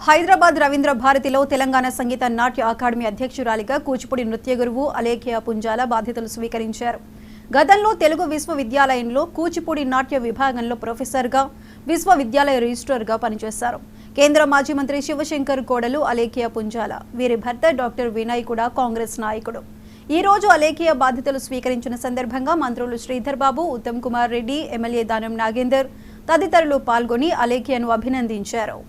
హైదరాబాద్ రవీంద్ర భారతిలో తెలంగాణ సంగీత నాట్య అకాడమీ అధ్యక్షురాలిగా కూచిపూడి నృత్య గురువు అలేఖ్య పుంజాల బాధ్యతలు స్వీకరించారు. గతంలో తెలుగు విశ్వవిద్యాలయంలో కూచిపూడి నాట్య విభాగంలో ప్రొఫెసర్గా, విశ్వవిద్యాలయ రిజిస్ట్రార్గా పనిచేశారు. కేంద్ర మాజీ మంత్రి శివశంకర్ కోడలు అలేఖ్య పుంజాల, వీరి భర్త డాక్టర్ వినయ్ కూడా కాంగ్రెస్ నాయకుడు. ఈ రోజు అలేఖ్య బాధ్యతలు స్వీకరించిన సందర్భంగా మంత్రులు శ్రీధర్ బాబు, ఉత్తమ్ కుమార్ రెడ్డి, ఎమ్మెల్యే దానం నాగేందర్ తదితరులు పాల్గొని అలేఖ్యను అభినందించారు.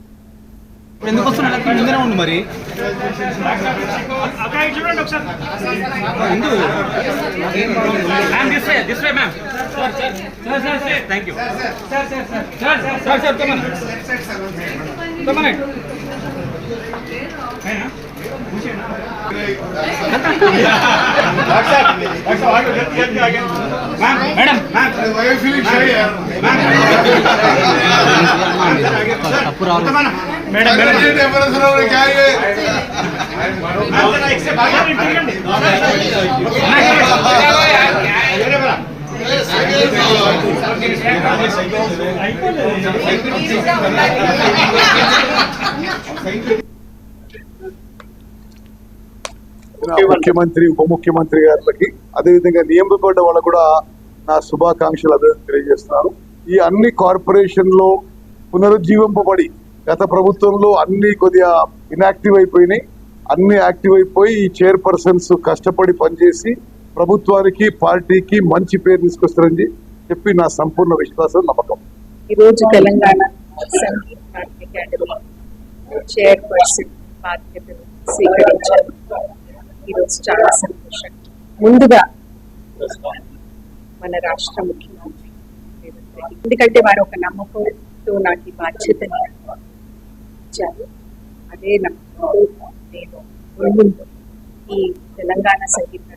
మరి ముఖ్యమంత్రి, ఉప ముఖ్యమంత్రి గారికి, అదేవిధంగా నియమింపబడ్డ వాళ్ళకు కూడా నా శుభాకాంక్షలు తెలియజేస్తున్నాను. ఈ అన్ని కార్పొరేషన్లో పునరుజ్జీవింపబడి, గత ప్రభుత్వంలో అన్ని కొద్దిగా ఇన్యాక్టివ్ అయిపోయినాయి, అన్ని యాక్టివ్ అయిపోయి ఈ చైర్పర్సన్స్ కష్టపడి పనిచేసి ప్రభుత్వానికి, పార్టీకి మంచి పేరు తీసుకొస్తారని చెప్పి నా సంపూర్ణ విశ్వాసం, నమ్మకం. ఈరోజు తెలంగాణ సంగీత నాట్య అకాడమీ చైర్పర్సన్ బాధ్యతలు స్వీకరించారు. ఈరోజు చాలా సంతోషం. ముందుగా మన రాష్ట్ర ముఖ్యమంత్రి ఎందుకంటే వారు ఒక నమ్మకంతో నాకు ఈ బాధ్యతని ఇచ్చారు. అదే నమ్మకంతో నేను ముందు ఈ తెలంగాణ సంగీత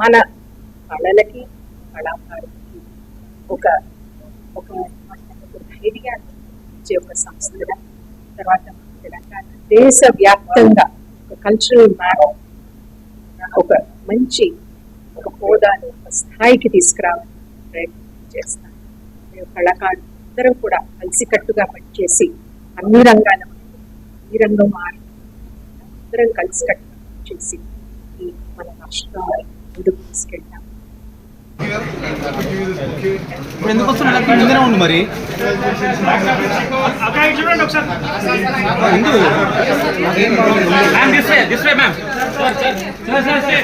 మన కళలకి, కళాకారులకి ఒక ఒక ధైర్యాన్ని ఇచ్చే ఒక సంస్థగా, తర్వాత తెలంగాణ దేశవ్యాప్తంగా ఒక కల్చరల్ మ్యాప్, ఒక మంచి ఒక హోదాను, ఒక స్థాయికి తీసుకురావాలని ప్రయత్నం చేస్తాను. మేము కళాకారులు అందరం కూడా కలిసికట్టుగా పనిచేసి అన్ని రంగాల ఈ రంగం మారి అందరం కలిసికట్టుగా పనిచేసి ఈ మన రాష్ట్రాన్ని ముందుకు తీసుకెళ్తాం. మరి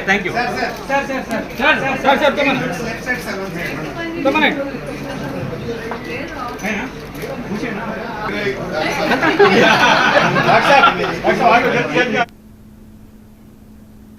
థ్యాంక్ యూ.